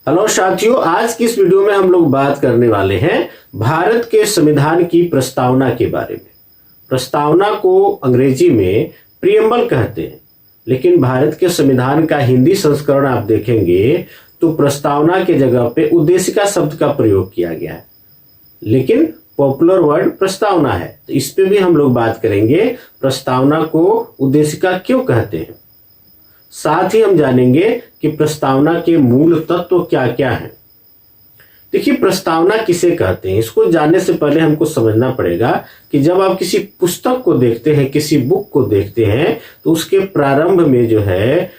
Hello साथियों, आज की इस वीडियो में हम लोग बात करने वाले हैं भारत के संविधान की प्रस्तावना के बारे में। प्रस्तावना को अंग्रेजी में प्रियम्बल कहते हैं, लेकिन भारत के संविधान का हिंदी संस्करण आप देखेंगे तो प्रस्तावना के जगह पे उद्देशिका शब्द का प्रयोग किया गया है, लेकिन पॉपुलर वर्ड प्रस्तावना है। तो इस पे भी हम लोग बात करेंगे, प्रस्तावना को उद्देशिका क्यों कहते हैं। साथ ही हम जानेंगे कि प्रस्तावना के मूल तत्व क्या क्या हैं। देखिए, प्रस्तावना किसे कहते हैं, इसको जानने से पहले हमको समझना पड़ेगा कि जब आप किसी पुस्तक को देखते हैं, किसी बुक को देखते हैं, तो उसके प्रारंभ में जो है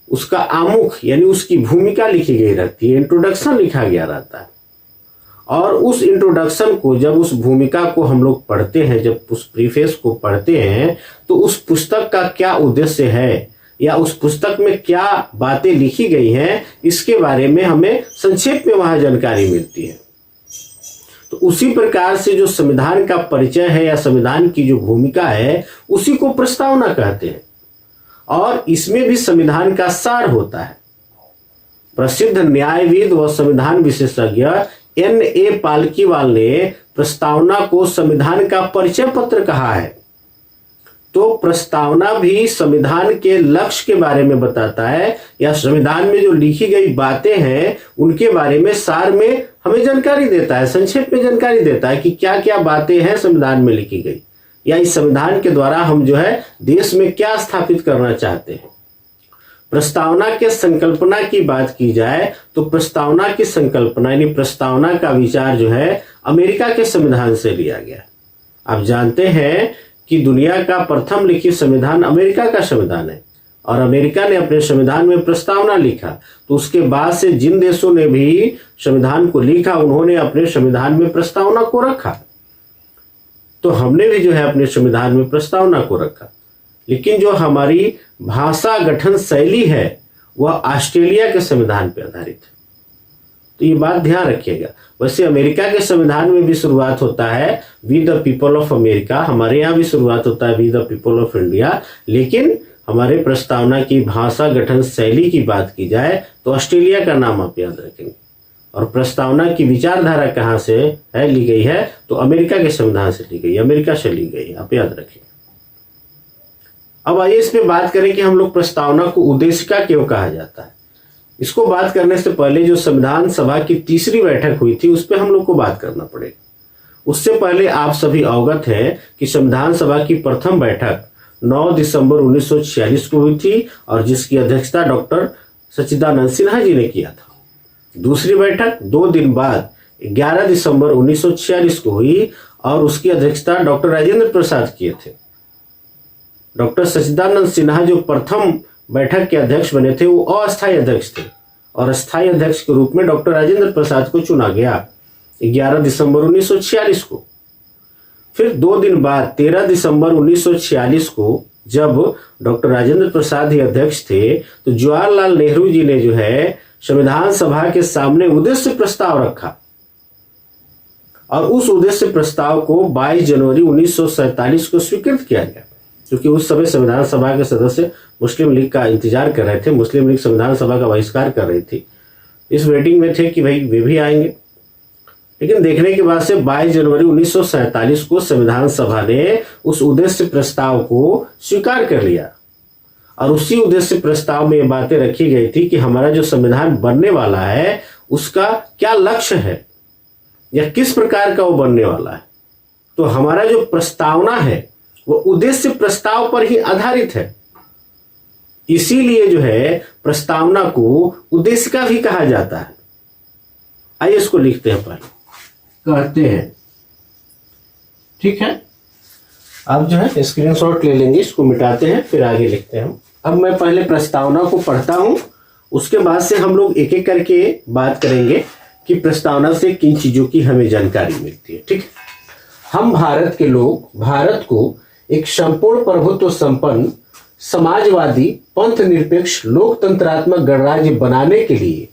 उसका आमुख यानी उसकी भूमिका लिखी गई रहती है, इंट्रोडक्शन लिखा गया रहता है। और उस इंट्रोडक्शन को, जब उस भूमिका को हम लोग पढ़ते हैं, जब उस प्रीफेस को पढ़ते हैं, तो उस पुस्तक का क्या उद्देश्य है या उस पुस्तक में क्या बातें लिखी गई हैं, इसके बारे में हमें संक्षेप में वहां जानकारी मिलती है। तो उसी प्रकार से जो संविधान का परिचय है या संविधान की जो भूमिका है, उसी को प्रस्तावना कहते हैं। और इसमें भी संविधान का सार होता है। प्रसिद्ध न्यायविद व संविधान विशेषज्ञ N.A. पालकीवाल ने प्रस्तावना को संविधान का परिचय पत्र कहा है। तो प्रस्तावना भी संविधान के लक्ष्य के बारे में बताता है, या संविधान में जो लिखी गई बातें हैं उनके बारे में सार में हमें जानकारी देता है, संक्षेप में जानकारी देता है कि क्या क्या बातें हैं संविधान में लिखी गई, या इस संविधान के द्वारा हम जो है देश में क्या स्थापित करना चाहते हैं। प्रस्तावना के संकल्पना की बात की जाए तो प्रस्तावना की संकल्पना यानी प्रस्तावना का विचार जो है अमेरिका के संविधान से लिया गया। आप जानते हैं कि दुनिया का प्रथम लिखित संविधान अमेरिका का संविधान है, और अमेरिका ने अपने संविधान में प्रस्तावना लिखा। तो उसके बाद से जिन देशों ने भी संविधान को लिखा, उन्होंने अपने संविधान में प्रस्तावना को रखा। तो हमने भी जो है अपने संविधान में प्रस्तावना को रखा। लेकिन जो हमारी भाषा गठन शैली है वह ऑस्ट्रेलिया के संविधान पर आधारित है। तो ये बात ध्यान रखिएगा। वैसे अमेरिका के संविधान में भी शुरुआत होता है we the people of America, हमारे यहाँ भी शुरुआत होता है we the people of India. लेकिन हमारे प्रस्तावना की भाषा गठन शैली की बात की जाए तो ऑस्ट्रेलिया का नाम आप याद रखेंगे। और प्रस्तावना की विचारधारा कहाँ से है ली गई है, तो अमेरिका के संविधान से ली गई, अमेरिका से ली गई, आप याद रखेंगे। अब आइए इस पे बात करें कि हम लोग प्रस्तावना को उद्देशिका क्यों कहा जाता है। इसको बात करने से पहले जो संविधान सभा की तीसरी बैठक हुई थी उस पर हम लोग को बात करना पड़ेगा। उससे पहले आप सभी अवगत हैं कि संविधान सभा की प्रथम बैठक 9 दिसंबर 1946 को हुई थी, और जिसकी अध्यक्षता डॉक्टर सच्चिदानंद सिन्हा जी ने किया था। दूसरी बैठक 2 दिन बाद 11 दिसंबर 1946 को हुई, और उसकी अध्यक्षता डॉक्टर राजेंद्र प्रसाद किए थे। डॉक्टर सच्चिदानंद सिन्हा जो प्रथम बैठक के अध्यक्ष बने थे वो अस्थायी अध्यक्ष थे, और स्थायी अध्यक्ष के रूप में डॉक्टर राजेंद्र प्रसाद को चुना गया 11 दिसंबर 1946 को। फिर 2 दिन बाद 13 दिसंबर 1946 को जब डॉक्टर राजेंद्र प्रसाद ही अध्यक्ष थे, तो जवाहरलाल नेहरू जी ने जो है संविधान सभा के सामने उद्देश्य प्रस्ताव रखा, और उस उद्देश्य प्रस्ताव को 22 जनवरी 1947 को स्वीकृत किया गया। क्योंकि उस समय संविधान सभा के सदस्य मुस्लिम लीग का इंतजार कर रहे थे, मुस्लिम लीग संविधान सभा का बहिष्कार कर रही थी, इस वेटिंग में थे कि भाई वे भी आएंगे। लेकिन देखने के बाद से 22 जनवरी 1947 को संविधान सभा ने उस उद्देश्य प्रस्ताव को स्वीकार कर लिया, और उसी उद्देश्य प्रस्ताव में ये बातें रखी गई थी कि हमारा जो संविधान बनने वाला है उसका क्या लक्ष्य है या किस प्रकार का वो बनने वाला है। तो हमारा जो प्रस्तावना है वो उद्देश्य प्रस्ताव पर ही आधारित है। इसीलिए जो है प्रस्तावना को उद्देशिका भी कहा जाता है। आइए इसको लिखते हैं, पहले कहते हैं, ठीक है। अब जो है स्क्रीनशॉट ले लेंगे, इसको मिटाते हैं, फिर आगे लिखते हैं हम। अब मैं पहले प्रस्तावना को पढ़ता हूं, उसके बाद से हम लोग एक एक करके बात करेंगे कि प्रस्तावना से किन चीजों की हमें जानकारी मिलती है। ठीक, हम भारत के लोग भारत को एक संपूर्ण प्रभुत्व संपन्न समाजवादी पंथ निरपेक्ष लोकतंत्रात्मक गणराज्य बनाने के लिए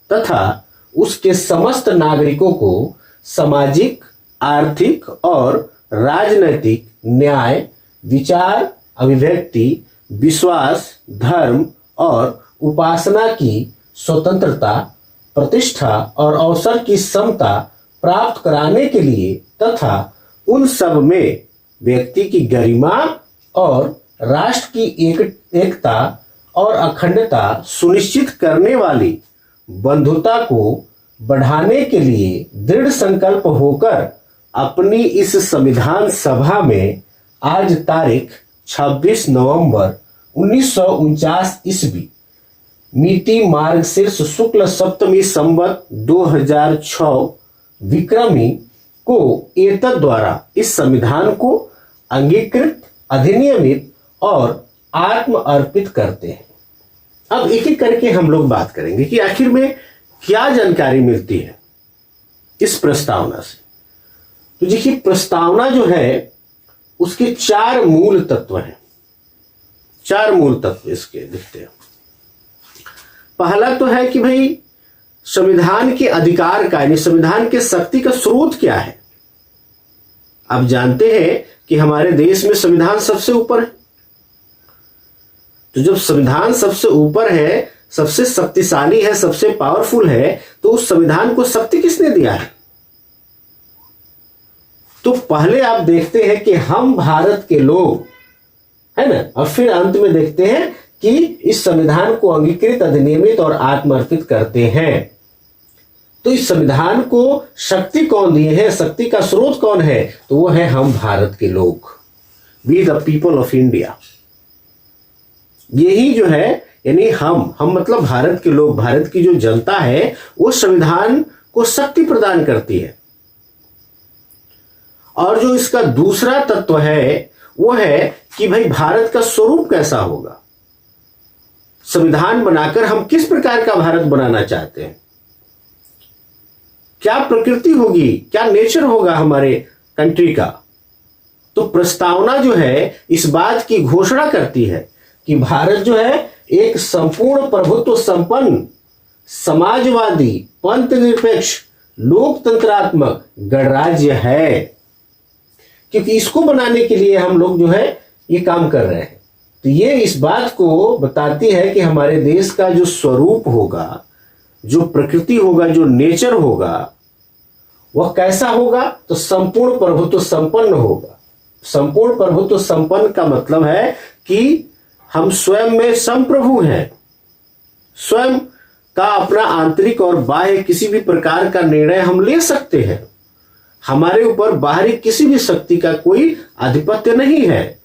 तथा उसके समस्त नागरिकों को सामाजिक, आर्थिक और राजनैतिक न्याय, विचार, अभिव्यक्ति, विश्वास, धर्म और उपासना की स्वतंत्रता प्रतिष्ठा और अवसर की समता प्राप्त कराने के लिए तथा उन सब में व्यक्ति की गरिमा और राष्ट्र की एकता और अखंडता सुनिश्चित करने वाली बंधुता को बढ़ाने के लिए दृढ़ संकल्प होकर अपनी इस संविधान सभा में आज तारीख 26 नवंबर 1949 ईस्वी मिति मार्गशीर्ष शुक्ल सप्तमी संवत 2006 विक्रमी को एतद द्वारा इस संविधान को अंगीकृत, अधिनियमित और आत्म अर्पित करते हैं। अब एक एक करके हम लोग बात करेंगे कि आखिर में क्या जानकारी मिलती है इस प्रस्तावना से। तो देखिए, प्रस्तावना जो है उसके 4 मूल तत्व हैं। 4 मूल तत्व इसके दिखते हैं। पहला तो है कि भाई संविधान के अधिकार का, यानी संविधान के शक्ति का स्रोत क्या है। आप जानते हैं कि हमारे देश में संविधान सबसे ऊपर है। तो जब संविधान सबसे ऊपर है, सबसे शक्तिशाली है, सबसे पावरफुल है, तो उस संविधान को शक्ति किसने दिया है। तो पहले आप देखते हैं कि हम भारत के लोग, है ना, और फिर अंत में देखते हैं कि इस संविधान को अंगीकृत, अधिनियमित और आत्मर्पित करते हैं। तो इस संविधान को शक्ति कौन दिए है, शक्ति का स्रोत कौन है, तो वो है हम भारत के लोग, we the people of India. यही जो है, यानी हम मतलब भारत के लोग, भारत की जो जनता है, वो संविधान को शक्ति प्रदान करती है। और जो इसका दूसरा तत्व है वो है कि भाई भारत का स्वरूप कैसा होगा। संविधान बनाकर हम किस प्रकार का भारत बनाना चाहते हैं, क्या प्रकृति होगी, क्या नेचर होगा हमारे कंट्री का। तो प्रस्तावना जो है इस बात की घोषणा करती है कि भारत जो है एक संपूर्ण प्रभुत्व संपन्न, समाजवादी, पंथ निरपेक्ष, लोकतंत्रात्मक गणराज्य है। क्योंकि इसको बनाने के लिए हम लोग जो है ये काम कर रहे हैं। तो ये इस बात को बताती है कि हमारे देश का जो स्वरूप होगा, जो प्रकृति होगा, जो नेचर होगा, वह कैसा होगा, तो संपूर्ण प्रभुत्व संपन्न होगा। संपूर्ण प्रभुत्व संपन्न का मतलब है कि हम स्वयं में संप्रभु हैं, स्वयं का अपना आंतरिक और बाह्य किसी भी प्रकार का निर्णय हम ले सकते हैं। हमारे ऊपर बाहरी किसी भी शक्ति का कोई आधिपत्य नहीं है,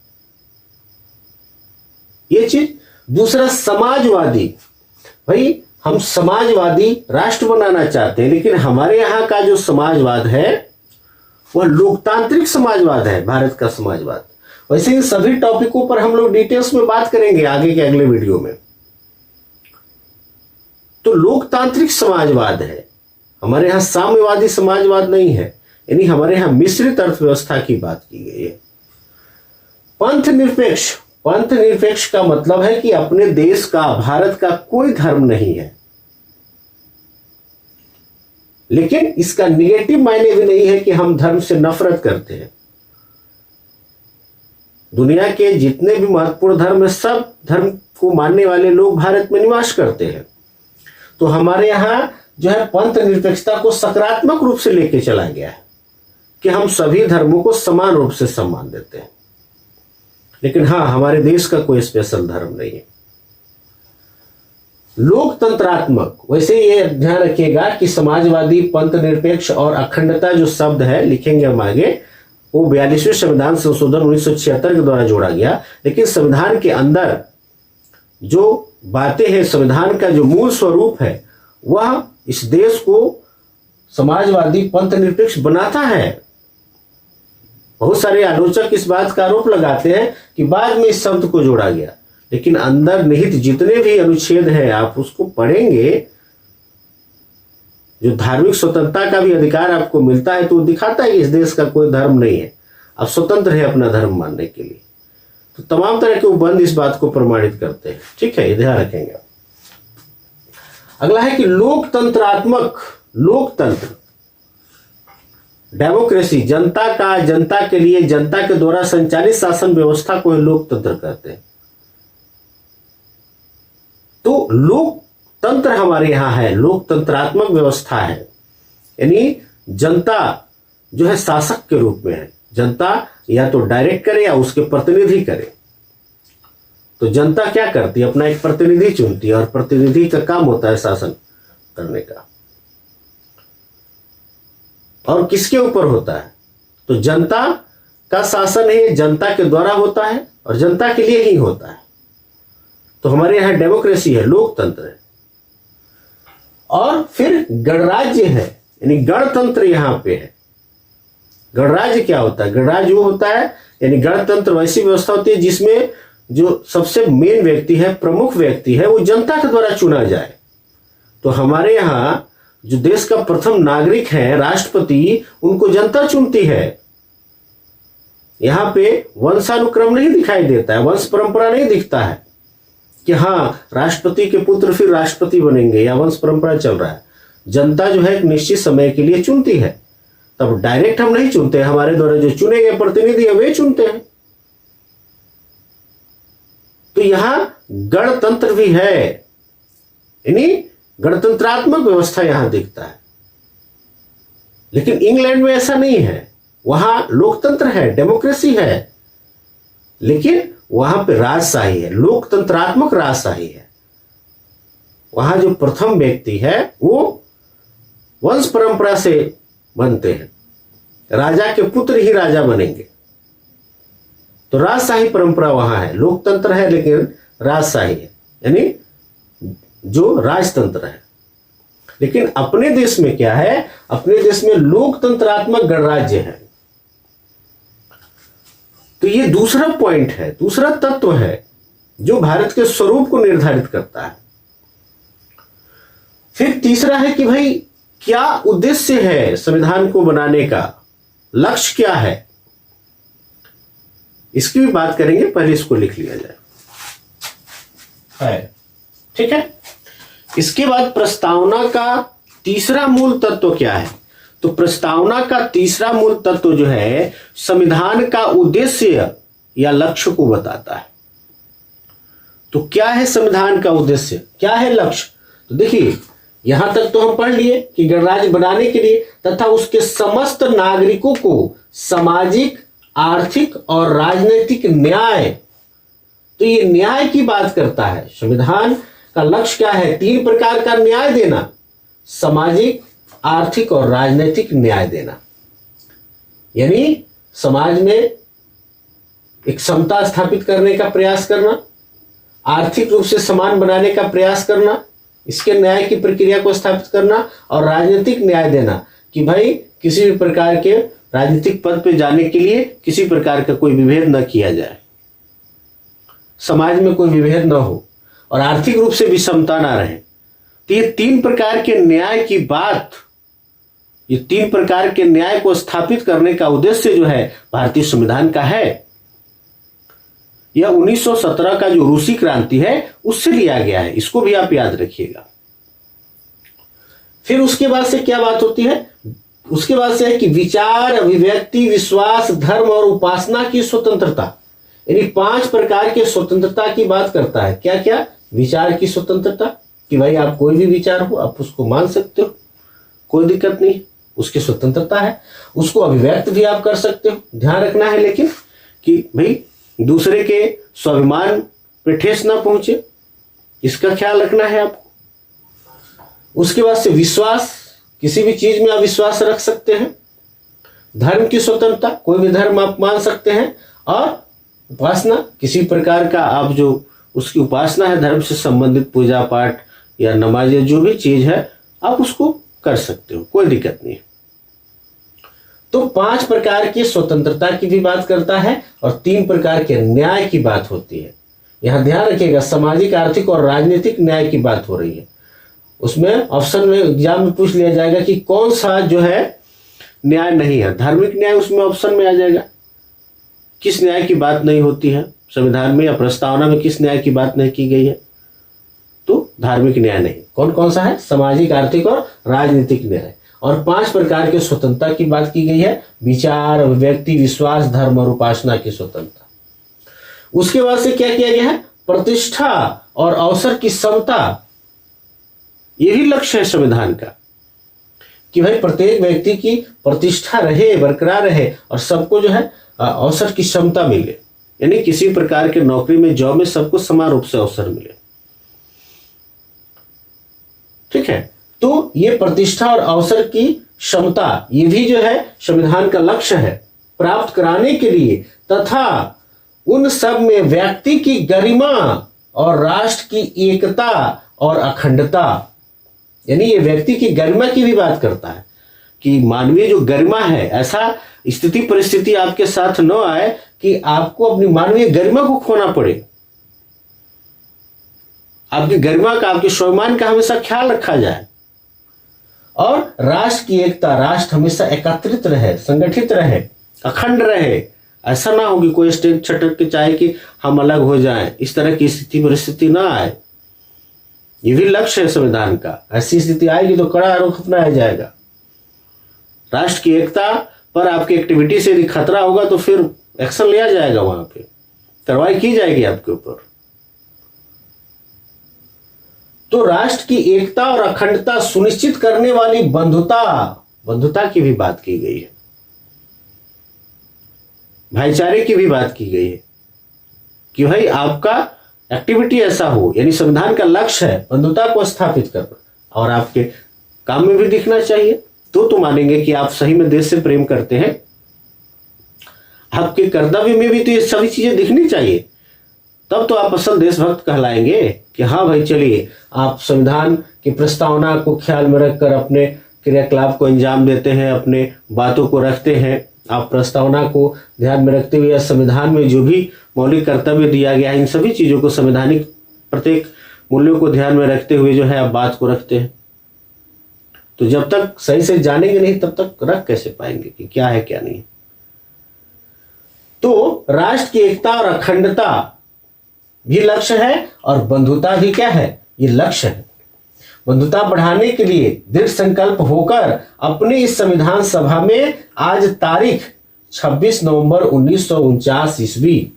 ये चीज। दूसरा, समाजवादी, भाई हम समाजवादी राष्ट्र बनाना चाहते हैं, लेकिन हमारे यहां का जो समाजवाद है वह लोकतांत्रिक समाजवाद है, भारत का समाजवाद। वैसे इन सभी टॉपिकों पर हम लोग डिटेल्स में बात करेंगे आगे के अगले वीडियो में। तो लोकतांत्रिक समाजवाद है, हमारे यहां साम्यवादी समाजवाद नहीं है, यानी हमारे यहां मिश्रित अर्थव्यवस्था की बात की गई है। पंथ निरपेक्ष, पंथ निरपेक्ष का मतलब है कि अपने देश का, भारत का कोई धर्म नहीं है, लेकिन इसका निगेटिव मायने भी नहीं है कि हम धर्म से नफरत करते हैं। दुनिया के जितने भी महत्वपूर्ण धर्म है, सब धर्म को मानने वाले लोग भारत में निवास करते हैं। तो हमारे यहां जो है पंथ निरपेक्षता को सकारात्मक रूप से लेके चला गया है कि हम सभी धर्मों को समान रूप से सम्मान देते हैं। लेकिन हाँ, हमारे देश का कोई स्पेशल धर्म नहीं है। लोकतंत्रात्मक, वैसे ये ध्यान रखिएगा कि समाजवादी, पंथ निरपेक्ष और अखंडता जो शब्द है लिखेंगे हम आगे, वो 42वें संविधान संशोधन 1976 के द्वारा जोड़ा गया। लेकिन संविधान के अंदर जो बातें हैं, संविधान का जो मूल स्वरूप है, वह इस देश को समाजवादी, पंथ निरपेक्ष बनाता है। बहुत सारे आलोचक इस बात का आरोप लगाते हैं कि बाद में इस शब्द को जोड़ा गया, लेकिन अंदर निहित जितने भी अनुच्छेद हैं, आप उसको पढ़ेंगे, जो धार्मिक स्वतंत्रता का भी अधिकार आपको मिलता है, तो वो दिखाता है कि इस देश का कोई धर्म नहीं है, आप स्वतंत्र है अपना धर्म मानने के लिए। तो तमाम तरह के उपबंध इस बात को प्रमाणित करते हैं। ठीक है, ध्यान रखेंगे। अगला है कि लोकतंत्रात्मक, लोकतंत्र, डेमोक्रेसी, जनता का, जनता के लिए, जनता के द्वारा संचालित शासन व्यवस्था को लोकतंत्र कहते हैं। तो तंत्र हमारे यहाँ है, लोकतंत्रात्मक व्यवस्था है, यानी जनता जो है शासक के रूप में है। जनता या तो डायरेक्ट करे या उसके प्रतिनिधि करे। तो जनता क्या करती है, अपना एक प्रतिनिधि चुनती है, और प्रतिनिधि का काम होता है शासन करने का। और किसके ऊपर होता है, तो जनता का शासन है, जनता के द्वारा होता है और जनता के लिए ही होता है। तो हमारे यहाँ डेमोक्रेसी है, लोकतंत्र है। और फिर गणराज्य है, यानी गणतंत्र यहां पे है। गणराज्य क्या होता है, गणराज्य वो होता है, यानी गणतंत्र वैसी व्यवस्था होती है जिसमें जो सबसे मेन व्यक्ति है, प्रमुख व्यक्ति है, वो जनता के द्वारा चुना जाए। तो हमारे यहाँ जो देश का प्रथम नागरिक है, राष्ट्रपति, उनको जनता चुनती है। यहां पे वंशानुक्रम नहीं दिखाई देता है, वंश परंपरा नहीं दिखता है कि हाँ राष्ट्रपति के पुत्र फिर राष्ट्रपति बनेंगे या वंश परंपरा चल रहा है। जनता जो है एक निश्चित समय के लिए चुनती है। तब डायरेक्ट हम नहीं चुनते, हमारे द्वारा जो चुने गए प्रतिनिधि है वे चुनते हैं। तो यहां गणतंत्र भी है, यानी गणतंत्रात्मक व्यवस्था यहां दिखता है। लेकिन इंग्लैंड में ऐसा नहीं है, वहां लोकतंत्र है, डेमोक्रेसी है, लेकिन वहां पे राजशाही है, लोकतंत्रात्मक राजशाही है। वहां जो प्रथम व्यक्ति है वो वंश परंपरा से बनते हैं, राजा के पुत्र ही राजा बनेंगे। तो राजशाही परंपरा वहां है, लोकतंत्र है लेकिन राजशाही है, यानी जो राजतंत्र है। लेकिन अपने देश में क्या है, अपने देश में लोकतंत्रात्मक गणराज्य है। तो ये दूसरा पॉइंट है, दूसरा तत्व है जो भारत के स्वरूप को निर्धारित करता है। फिर तीसरा है कि भाई क्या उद्देश्य है संविधान को बनाने का, लक्ष्य क्या है, इसकी भी बात करेंगे। पहले इसको लिख लिया जाए, ठीक है। इसके बाद प्रस्तावना का तीसरा मूल तत्व क्या है, तो प्रस्तावना का तीसरा मूल तत्व जो है संविधान का उद्देश्य या लक्ष्य को बताता है। तो क्या है संविधान का उद्देश्य, क्या है लक्ष्य। तो देखिए यहां तक तो हम पढ़ लिए कि गणराज्य बनाने के लिए तथा उसके समस्त नागरिकों को सामाजिक, आर्थिक और राजनीतिक न्याय, तो ये न्याय की बात करता है। संविधान का लक्ष्य क्या है, 3 प्रकार का न्याय देना, सामाजिक, आर्थिक और राजनीतिक न्याय देना। यानी समाज में एक समता स्थापित करने का प्रयास करना, आर्थिक रूप से समान बनाने का प्रयास करना, इसके न्याय की प्रक्रिया को स्थापित करना, और राजनीतिक न्याय देना कि भाई किसी भी प्रकार के राजनीतिक पद पे जाने के लिए किसी प्रकार का कोई विभेद न किया जाए, समाज में कोई विभेद न हो और आर्थिक रूप से भी समता ना रहे। तो ये 3 प्रकार के न्याय की बात, ये 3 प्रकार के न्याय को स्थापित करने का उद्देश्य जो है भारतीय संविधान का है। यह 1917 का जो रूसी क्रांति है उससे लिया गया है, इसको भी आप याद रखिएगा। फिर उसके बाद से क्या बात होती है, उसके बाद से है कि विचार, अभिव्यक्ति, विश्वास, धर्म और उपासना की स्वतंत्रता, यानी 5 प्रकार के स्वतंत्रता की बात करता है। क्या क्या, विचार की स्वतंत्रता कि भाई आप कोई भी विचार हो आप उसको मान सकते हो, कोई दिक्कत नहीं, उसकी स्वतंत्रता है। उसको अभिव्यक्त भी आप कर सकते हो, ध्यान रखना है लेकिन कि भाई दूसरे के स्वाभिमान पे ठेस ना पहुंचे, इसका ख्याल रखना है आपको। उसके बाद से विश्वास, किसी भी चीज में आप विश्वास रख सकते हैं। धर्म की स्वतंत्रता, कोई भी धर्म आप मान सकते हैं। और उपासना, किसी प्रकार का आप जो उसकी उपासना है, धर्म से संबंधित पूजा पाठ या नमाज या जो भी चीज है आप उसको कर सकते हो, कोई दिक्कत नहीं। तो 5 प्रकार की स्वतंत्रता की भी बात करता है और 3 प्रकार के न्याय की बात होती है। यहां ध्यान रखिएगा, सामाजिक, आर्थिक और राजनीतिक न्याय की बात हो रही है। उसमें ऑप्शन में एग्जाम में पूछ लिया जाएगा कि कौन सा जो है न्याय नहीं है। धार्मिक न्याय उसमें ऑप्शन में आ जाएगा, किस न्याय की बात नहीं होती है संविधान में या प्रस्तावना में, किस न्याय की बात नहीं की गई है, तो धार्मिक न्याय नहीं। कौन कौन सा है, सामाजिक, आर्थिक और राजनीतिक न्याय। और 5 प्रकार की स्वतंत्रता की बात की गई है, विचार, अभिव्यक्ति, विश्वास, धर्म और उपासना की स्वतंत्रता। उसके बाद से क्या किया गया है, प्रतिष्ठा और अवसर की समता, यही लक्ष्य है संविधान का कि भाई प्रत्येक व्यक्ति की प्रतिष्ठा रहे, बरकरार रहे और सबको जो है अवसर की क्षमता मिले, यानी किसी प्रकार के नौकरी में, जॉब में सबको समान रूप से अवसर मिले। ठीक है, तो ये प्रतिष्ठा और अवसर की क्षमता ये भी जो है संविधान का लक्ष्य है प्राप्त कराने के लिए, तथा उन सब में व्यक्ति की गरिमा और राष्ट्र की एकता और अखंडता, यानी ये व्यक्ति की गरिमा की भी बात करता है कि मानवीय जो गरिमा है, ऐसा स्थिति परिस्थिति आपके साथ न आए कि आपको अपनी मानवीय गरिमा को खोना पड़े। आपकी गरिमा का, आपके स्वाभिमान का हमेशा ख्याल रखा जाए। और राष्ट्र की एकता, राष्ट्र हमेशा एकत्रित रहे, संगठित रहे, अखंड रहे। ऐसा ना हो कि कोई स्टेट छटक के चाहे कि हम अलग हो जाएं, इस तरह की स्थिति परिस्थिति ना आए। ये भी लक्ष्य है संविधान का। ऐसी स्थिति आएगी तो कड़ा रुख अपनाया जाएगा। राष्ट्र की एकता पर आपकी एक्टिविटी से यदि खतरा होगा तो फिर एक्शन लिया जाएगा, वहां पे कार्रवाई की जाएगी आपके ऊपर। तो राष्ट्र की एकता और अखंडता सुनिश्चित करने वाली बंधुता की भी बात की गई है, भाईचारे की भी बात की गई है कि भाई आपका एक्टिविटी ऐसा हो, यानी संविधान का लक्ष्य है बंधुता को स्थापित करना और आपके काम में भी दिखना चाहिए। तो मानेंगे कि आप सही में देश से प्रेम करते हैं। आपके कर्तव्य में भी तो ये सभी चीजें दिखनी चाहिए, तब तो आप असल देशभक्त कहलाएंगे कि हाँ भाई चलिए आप संविधान की प्रस्तावना को ख्याल में रखकर अपने क्रियाकलाप को अंजाम देते हैं, अपने बातों को रखते हैं। आप प्रस्तावना को ध्यान में रखते हुए संविधान में जो भी मौलिक कर्तव्य दिया गया है, इन सभी चीजों को, संवैधानिक प्रत्येक मूल्यों को ध्यान में रखते हुए जो है आप बात को रखते हैं। तो जब तक सही से जानेंगे नहीं तब तक रख कैसे पाएंगे कि क्या है क्या नहीं। तो राष्ट्र की एकता और अखंडता भी लक्ष्य है और बंधुता भी क्या है, ये लक्ष्य है। बंधुता बढ़ाने के लिए दृढ़ संकल्प होकर अपने इस संविधान सभा में आज तारीख 26 नवंबर 1949 ईस्वी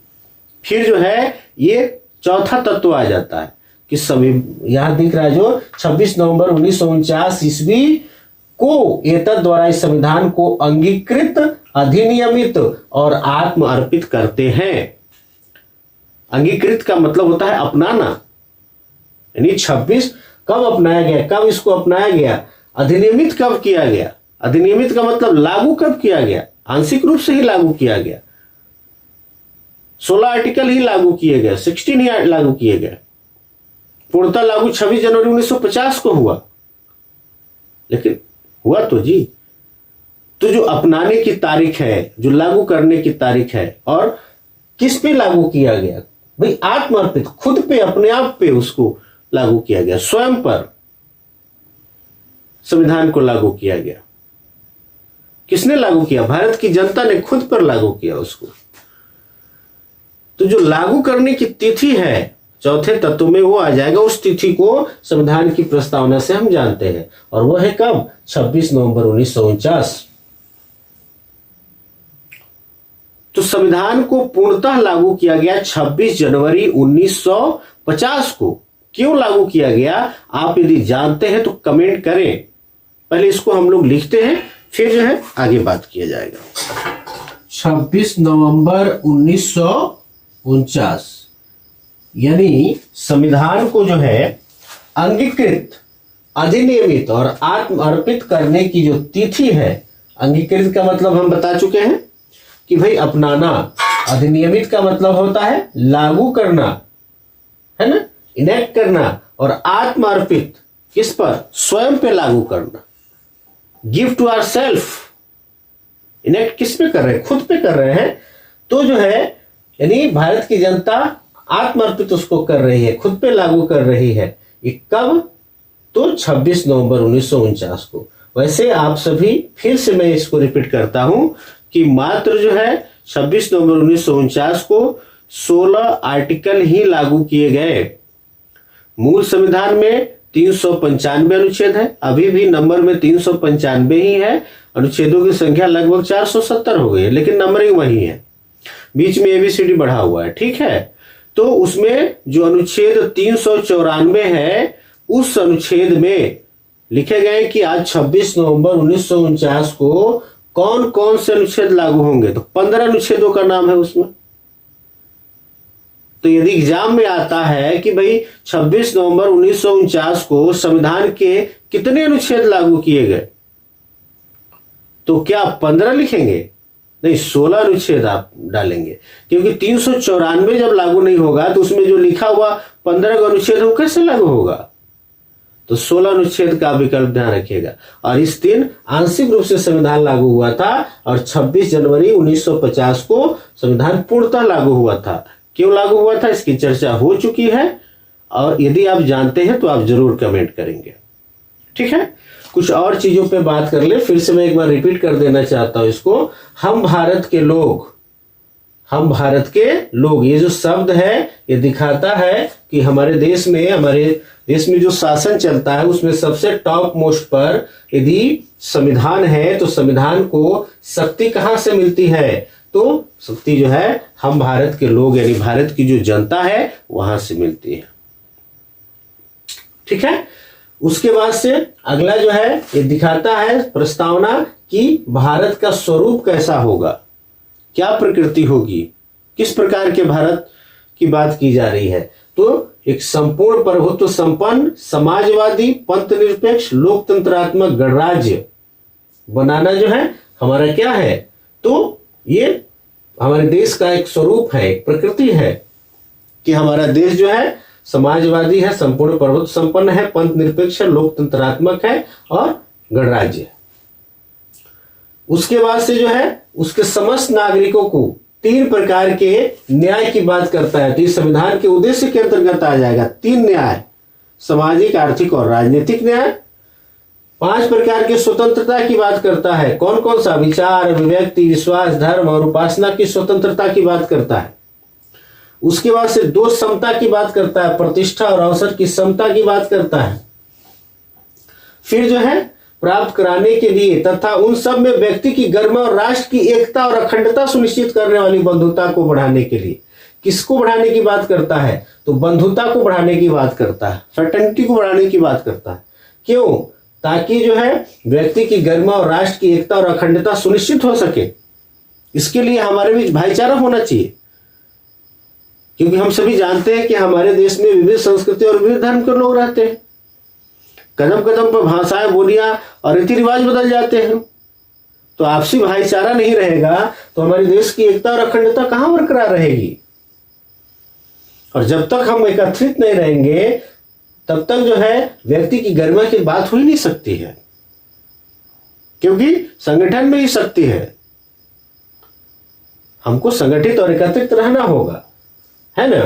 फिर जो है ये चौथा तत्व आ जाता है कि सभी यहां दिख रहा है जो 26 नवंबर 1949 ईस्वी को एतद द्वारा इस संविधान को अंगीकृत, अधिनियमित और आत्म अर्पित करते हैं। अंगीकृत का मतलब होता है अपनाना, यानी 26 कब अपनाया गया, कब इसको अपनाया गया। अधिनियमित कब किया गया, अधिनियमित का मतलब लागू कब किया गया, आंशिक रूप से ही लागू किया गया। 16 आर्टिकल ही लागू किए गए, 16 ही लागू किए गए। पूर्णतः लागू 26 जनवरी 1950 को हुआ, लेकिन हुआ तो जी। तो जो अपनाने की तारीख है, जो लागू करने की तारीख है, और किस पे लागू किया गया भाई, आत्मअर्पित, खुद पे, अपने आप पे उसको लागू किया गया, स्वयं पर संविधान को लागू किया गया। किसने लागू किया, भारत की जनता ने खुद पर लागू किया उसको। तो जो लागू करने की तिथि है चौथे तत्व में वो आ जाएगा, उस तिथि को संविधान की प्रस्तावना से हम जानते हैं, और वो है कब, 26 नवंबर 1949। तो संविधान को पूर्णतः लागू किया गया 26 जनवरी 1950 को। क्यों लागू किया गया, आप यदि जानते हैं तो कमेंट करें। पहले इसको हम लोग लिखते हैं, फिर जो है आगे बात किया जाएगा। 26 नवंबर 1949 यानी संविधान को जो है अंगीकृत, अधिनियमित और आत्म अर्पित करने की जो तिथि है, अंगीकृत का मतलब हम बता चुके हैं कि भाई अपनाना, अधिनियमित का मतलब होता है लागू करना, है ना, इनेक्ट करना, और आत्म अर्पित किस पर, स्वयं पे लागू करना। Give to our self, enact किस पे कर रहे हैं, खुद पे कर रहे हैं। तो जो है यानी भारत की जनता आत्मर्पित उसको कर रही है, खुद पे लागू कर रही है। ये कब, तो 26 नवंबर 1949 को। वैसे आप सभी, फिर से मैं इसको रिपीट करता हूं कि मात्र जो है 26 नवंबर 1949 को 16 आर्टिकल ही लागू किए गए। मूल संविधान में 395 अनुच्छेद है, अभी भी नंबर में 395 ही है। अनुच्छेदों की संख्या लगभग 470 हो गई है, लेकिन नंबरिंग वही है, बीच में एबीसीडी बढ़ा हुआ है, ठीक है। तो उसमें जो अनुच्छेद 394 है उस अनुच्छेद में लिखे गए कि आज 26 नवंबर 1949 को कौन कौन से अनुच्छेद लागू होंगे। तो 15 अनुच्छेदों का नाम है उसमें। तो यदि एग्जाम में आता है कि भाई 26 नवंबर 1949 को संविधान के कितने अनुच्छेद लागू किए गए, तो क्या 15 लिखेंगे? नहीं, 16 अनुच्छेद आप डालेंगे, क्योंकि 394 जब लागू नहीं होगा तो उसमें जो लिखा हुआ 15 अनुच्छेद वो कैसे लागू होगा। तो 16 अनुच्छेद का विकल्प ध्यान रखिएगा। और इस दिन आंशिक रूप से संविधान लागू हुआ था और 26 जनवरी 1950 को संविधान पूर्णतः लागू हुआ था। क्यों लागू हुआ था इसकी चर्चा हो चुकी है, और यदि आप जानते हैं तो आप जरूर कमेंट करेंगे। ठीक है, कुछ और चीजों पे बात कर ले। फिर से मैं एक बार रिपीट कर देना चाहता हूं इसको। हम भारत के लोग, हम भारत के लोग, ये जो शब्द है ये दिखाता है कि हमारे देश में जो शासन चलता है उसमें सबसे टॉप मोस्ट पर यदि संविधान है तो संविधान को शक्ति कहां से मिलती है? तो शक्ति जो है हम भारत के लोग यानी भारत की जो जनता है वहां से मिलती है। ठीक है, उसके बाद से अगला जो है ये दिखाता है प्रस्तावना कि भारत का स्वरूप कैसा होगा, क्या प्रकृति होगी, किस प्रकार के भारत की बात की जा रही है। तो एक संपूर्ण प्रभुत्व संपन्न समाजवादी पंथ निरपेक्ष लोकतंत्रात्मक गणराज्य बनाना जो है हमारा क्या है, तो ये हमारे देश का एक स्वरूप है, एक प्रकृति है कि हमारा देश जो है समाजवादी है, संपूर्ण प्रभुत्व संपन्न है, पंथ निरपेक्ष है, लोकतंत्रात्मक है और गणराज्य है। उसके बाद से जो है उसके समस्त नागरिकों को 3 प्रकार के न्याय की बात करता है। तो इस संविधान के उद्देश्य के अंतर्गत आ जाएगा 3 न्याय, सामाजिक, आर्थिक और राजनीतिक न्याय। 5 प्रकार की स्वतंत्रता की बात करता है। कौन कौन सा? विचार, अभिव्यक्ति, विश्वास, धर्म और उपासना की स्वतंत्रता की बात करता है। उसके बाद से 2 समता की बात करता है, प्रतिष्ठा और अवसर की समता की बात करता है। फिर जो है प्राप्त कराने के लिए तथा उन सब में व्यक्ति की गरिमा और राष्ट्र की एकता और अखंडता सुनिश्चित करने वाली बंधुता को बढ़ाने के लिए, किसको बढ़ाने की बात करता है? तो बंधुता को बढ़ाने की बात करता है, फ्रेटर्निटी को बढ़ाने की बात करता है। क्यों? ताकि जो है व्यक्ति की गरिमा और राष्ट्र की एकता और अखंडता सुनिश्चित हो सके। इसके लिए हमारे बीच भाईचारा होना चाहिए, क्योंकि हम सभी जानते हैं कि हमारे देश में विविध संस्कृति और विविध धर्म के लोग रहते हैं। कदम कदम पर भाषाएं, बोलियां और रीति रिवाज बदल जाते हैं। तो आपसी भाईचारा नहीं रहेगा तो हमारे देश की एकता और अखंडता कहां बरकरार रहेगी। और जब तक हम एकत्रित नहीं रहेंगे तब तक जो है व्यक्ति की गरिमा की बात हो ही नहीं सकती है, क्योंकि संगठन में ही शक्ति है। हमको संगठित और एकत्रित रहना होगा, है ना।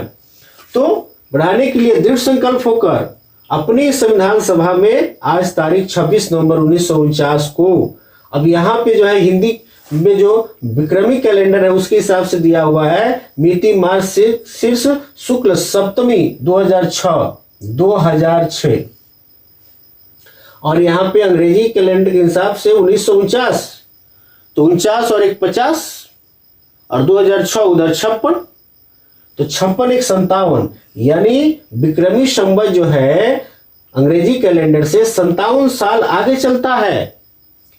तो बढ़ाने के लिए दृढ़ संकल्प होकर अपनी संविधान सभा में आज तारीख 26 नवंबर 1949 को, अब यहाँ पे जो है हिंदी में जो विक्रमी कैलेंडर है उसके हिसाब से दिया हुआ है, मिति मार्च शीर्ष शुक्ल सप्तमी 2006 और यहाँ पे अंग्रेजी कैलेंडर के हिसाब से 1949, तो 49 और 1 50 और 2006 उधर 56, तो 56 1 57, यानी विक्रमी संवत जो है अंग्रेजी कैलेंडर से 57 साल आगे चलता है।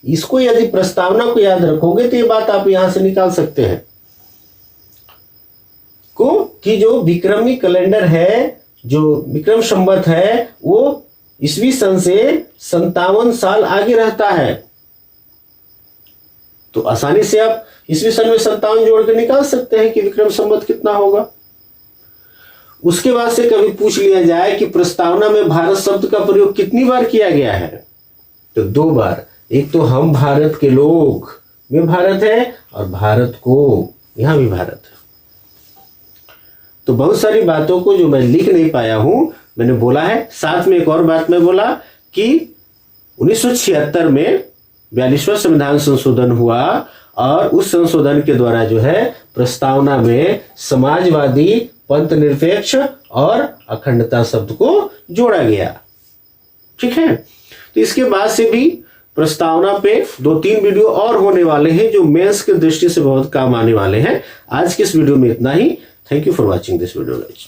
इसको यदि प्रस्तावना को याद रखोगे तो ये बात आप यहां से निकाल सकते हैं कि जो विक्रमी कैलेंडर है, जो विक्रम संवत है, वो ईस्वी सन से 57 साल आगे रहता है। तो आसानी से आप ईस्वी सन में 57 जोड़ के निकाल सकते हैं कि विक्रम संवत कितना होगा। उसके बाद से कभी पूछ लिया जाए कि प्रस्तावना में भारत शब्द का प्रयोग कितनी बार किया गया है, तो 2 बार। एक तो हम भारत के लोग में भारत है और भारत को, यहां भी भारत है। तो बहुत सारी बातों को जो मैं लिख नहीं पाया हूं मैंने बोला है। साथ में एक और बात मैं बोला कि 1976 में 42वां संविधान संशोधन हुआ और उस संशोधन के द्वारा जो है प्रस्तावना में समाजवादी, पंथ निरपेक्ष और अखंडता शब्द को जोड़ा गया। ठीक है, तो इसके बाद से भी प्रस्तावना पे 2-3 वीडियो और होने वाले हैं जो मेंस की दृष्टि से बहुत काम आने वाले हैं। आज के इस वीडियो में इतना ही। Thank you for watching this video guys.